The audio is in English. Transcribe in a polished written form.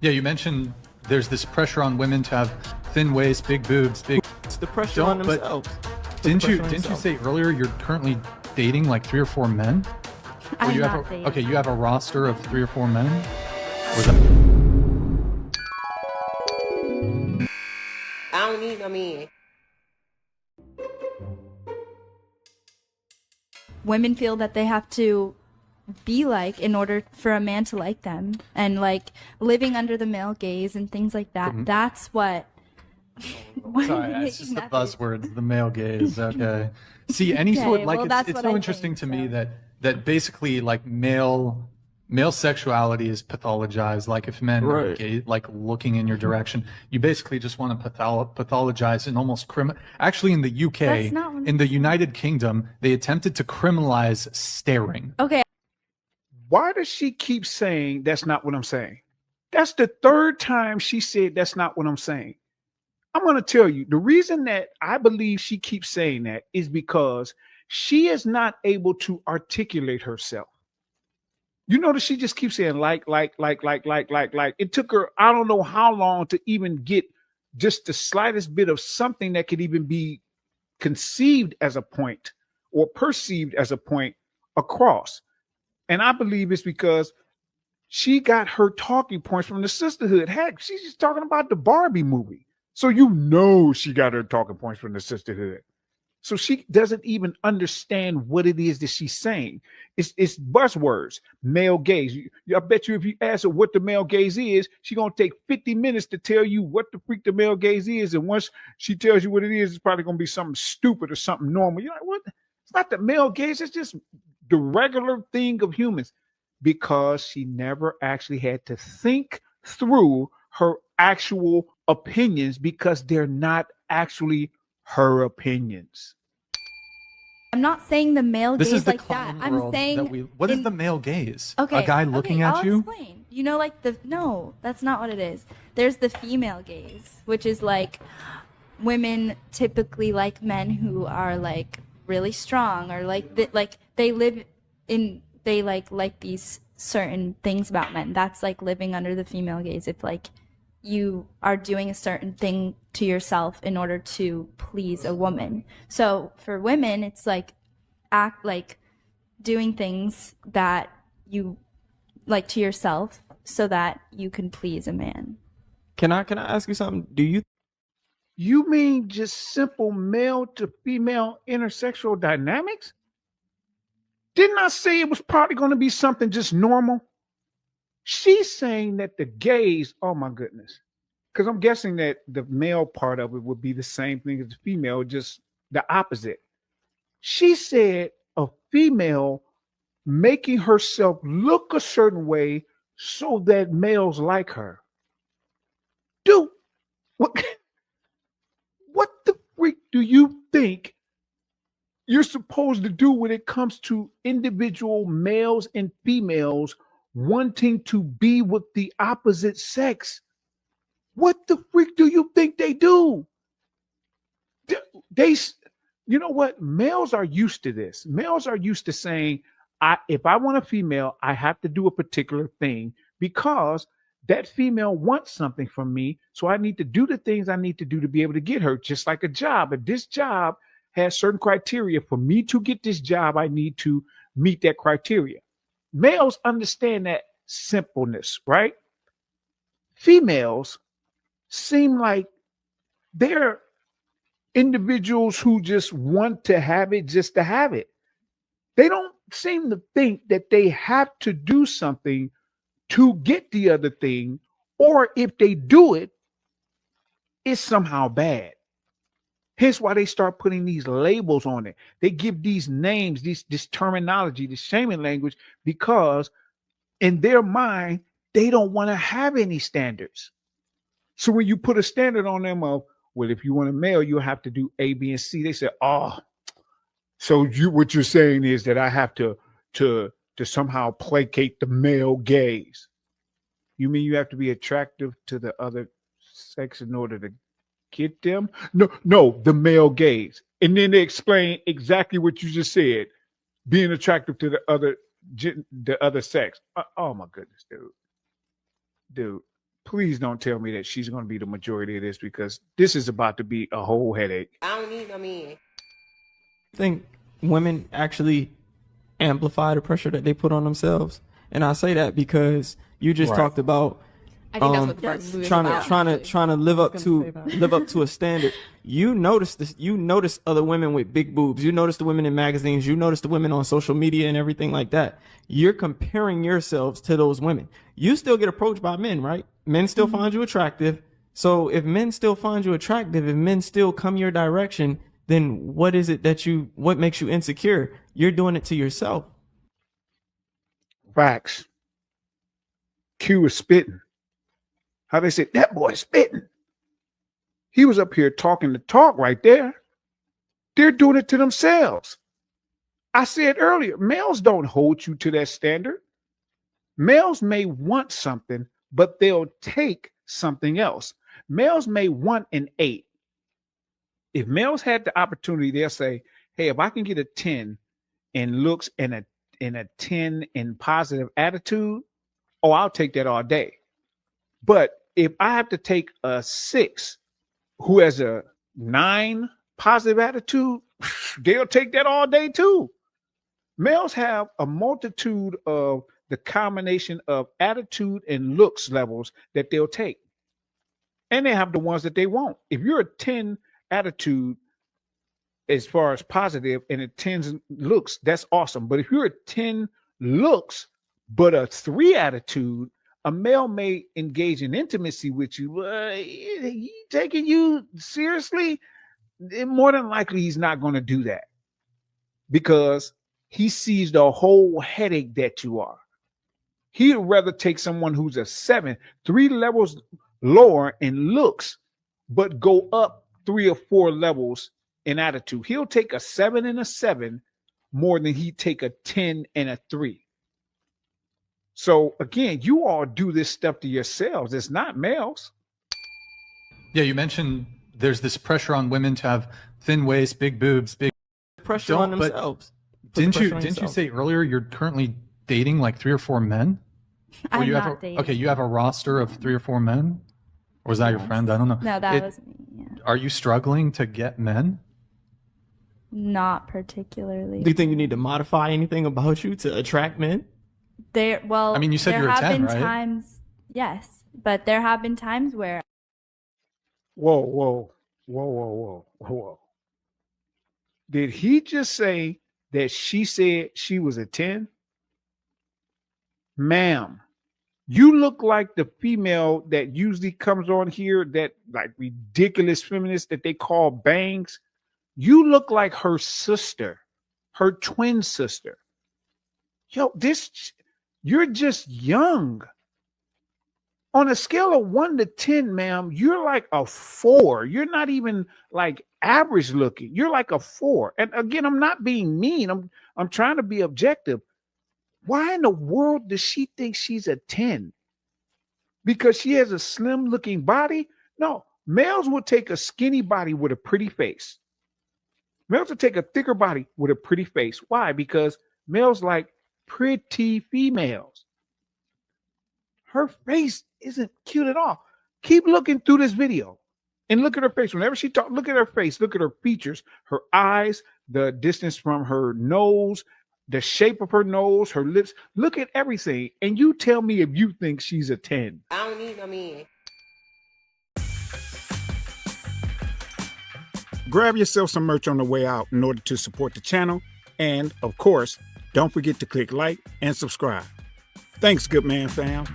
Yeah, you mentioned there's this pressure on women to have thin waist, big boobs, big. It's the pressure on themselves. Didn't you say earlier you're currently dating like 3 or 4 men? I'm you not have dating. okay, you have a roster of 3 or 4 men? Or is that... I don't need no man. Women feel that they have to be like in order for a man to like them, and like living under the male gaze and things like that. That's what. Sorry, it's just the buzzwords, the male gaze. Okay. See, any sort like well, it's so interesting to me that basically like male sexuality is pathologized. Like if men are gay, like looking in your direction, you basically just want to pathologize and almost Actually, in the UK, in the United Kingdom, they attempted to criminalize staring. Okay. Why does she keep saying that's not what I'm saying? That's the third time she said that's not what I'm saying. I'm going to tell you the reason that I believe she keeps saying that is because she is not able to articulate herself. You notice she just keeps saying like. It took her, I don't know how long to even get just the slightest bit of something that could even be conceived as a point or perceived as a point across. And I believe it's because she got her talking points from the sisterhood. Heck, she's just talking about the Barbie movie. So you know she got her talking points from the sisterhood. So she doesn't even understand what it is that she's saying. It's buzzwords, male gaze. I bet you if you ask her what the male gaze is, she's going to take 50 minutes to tell you what the freak the male gaze is. And once she tells you what it is, it's probably going to be something stupid or something normal. You're like, what? It's not the male gaze. It's just the regular thing of humans, because she never actually had to think through her actual opinions, because they're not actually her opinions. I'm not saying the male gaze is the like that. common I'm world saying what is the male gaze? Okay, a guy looking at I'll you? explain. You know, like no, that's not what it is. There's the female gaze, which is like women typically like men who are like really strong, or like they live in, they like these certain things about men. That's like living under the female gaze. If like you are doing a certain thing to yourself in order to please a woman. So for women, it's like act like doing things that you like to yourself so that you can please a man. Can I ask you something? You mean just simple male to female intersexual dynamics? Didn't I say it was probably going to be something just normal? She's saying that the gays, oh my goodness, because I'm guessing that the male part of it would be the same thing as the female, just the opposite. She said a female making herself look a certain way so that males like her. Dude, what the freak do you think you're supposed to do when it comes to individual males and females wanting to be with the opposite sex? What the freak do you think they do? They, you know what? Males are used to this. Males are used to saying, if I want a female, I have to do a particular thing because that female wants something from me. So I need to do the things I need to do to be able to get her, just like a job. If this job has certain criteria for me to get this job, I need to meet that criteria. Males understand that simpleness, right? Females seem like they're individuals who just want to have it just to have it. They don't seem to think that they have to do something to get the other thing, or if they do it, it's somehow bad. Hence why they start putting these labels on it. They give these names, this terminology, this shaming language, because in their mind, they don't want to have any standards. So when you put a standard on them of, well, if you want a male, you have to do A, B, and C. They say, oh, so what you're saying is that I have to somehow placate the male gaze. You mean you have to be attractive to the other sex in order to get them? No, the male gaze. And then they explain exactly what you just said, being attractive to the other sex. Oh my goodness, dude. Please don't tell me that she's going to be the majority of this, because this is about to be a whole headache. I don't need no man. I think women actually amplify the pressure that they put on themselves. And I say that because you just talked about I think that's what the first movie is about. trying to live up to a standard. You notice this. You notice other women with big boobs. You notice the women in magazines. You notice the women on social media and everything like that. You're comparing yourselves to those women. You still get approached by men, right? Men still find you attractive. So if men still find you attractive, if men still come your direction, then what is it what makes you insecure? You're doing it to yourself. Facts. Q was spitting. How they said, that boy spitting. He was up here talking the talk right there. They're doing it to themselves. I said earlier, males don't hold you to that standard. Males may want something, but they'll take something else. Males may want an 8. If males had the opportunity, they'll say, hey, if I can get a 10 in looks and a 10 in positive attitude, oh, I'll take that all day. But if I have to take a 6 who has a 9 positive attitude, they'll take that all day too. Males have a multitude of the combination of attitude and looks levels that they'll take. And they have the ones that they want. If you're a 10 attitude as far as positive and a 10 looks, that's awesome. But if you're a 10 looks but a 3 attitude, a male may engage in intimacy with you. He taking you seriously? More than likely, he's not going to do that because he sees the whole headache that you are. He'd rather take someone who's a 7, 3 levels lower in looks, but go up 3 or 4 levels in attitude. He'll take a 7 and a 7 more than he'd take a 10 and a 3. So again, you all do this stuff to yourselves. It's not males. Yeah, you mentioned there's this pressure on women to have thin waist, big boobs, big Pressure on themselves. Didn't you say earlier you're currently dating like 3 or 4 men? Or I'm you not have dating. Okay, you have a roster of 3 or 4 men? Or was that your friend? I don't know. No, that was me. Yeah. Are you struggling to get men? Not particularly. Do you think you need to modify anything about you to attract men? Well, I mean, you said there you're a have 10, been right? times, yes, but there have been times where Whoa. Did he just say that she said she was a 10? Ma'am, you look like the female that usually comes on here, that like ridiculous feminist that they call bangs. You look like her sister, her twin sister. Yo, you're just young. On a scale of 1 to 10, ma'am, you're like a 4. You're not even like average looking. You're like a 4. And again, I'm not being mean. I'm trying to be objective. Why in the world does she think she's a 10? Because she has a slim looking body? No, males will take a skinny body with a pretty face. Males will take a thicker body with a pretty face. Why? Because males like pretty females. Her face isn't cute at all. Keep looking through this video and look at her face. Whenever she talks, look at her face, look at her features, her eyes, the distance from her nose, the shape of her nose, her lips. Look at everything. And you tell me if you think she's a 10. I don't need no man. Grab yourself some merch on the way out in order to support the channel. And, of course, don't forget to click like and subscribe. Thanks, good man fam.